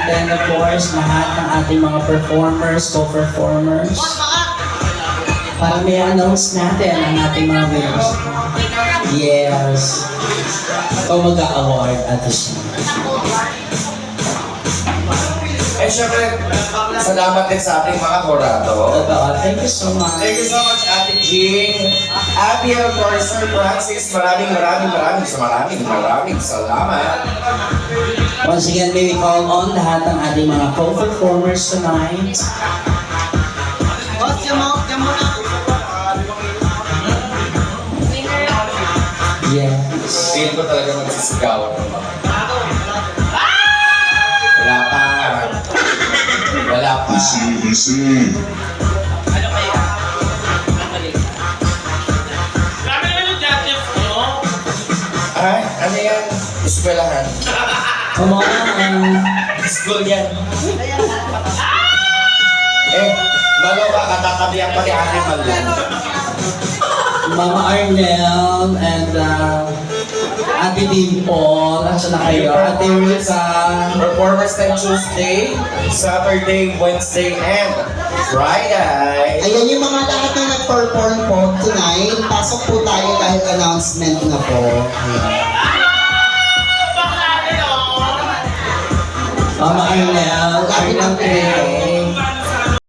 natin, of course, lahat ng ating mga performers, co-performers. Para may announce natin ang ating mga winners. Yes. Ikaw mag-a-award at siya. Eh syempre, salamat din sa ating mga kurado. Thank you so much. Thank you so much, Ate Jean. Ate, of course, Sir Francis, maraming salamat. Once again, may we call on lahat ng ating mga co-performers tonight. Yes. Feel ko talaga magsisigaw. Wala pa. Wala pa. Easy. Ay, ano yan? Eskwelahan. Come on. School yan. Eh, bago ka katatabihan pa ni Ate Malu. Mama Arnel and Ate Dimple. Nasaan na kayo? Ate Rita. Performance time Tuesday, Saturday, Wednesday, and Friday. Ayan yung mga lahat na nag-perform po tonight. Pasok po tayo dahil announcement na po. Mama Arnel. Arnel Trey.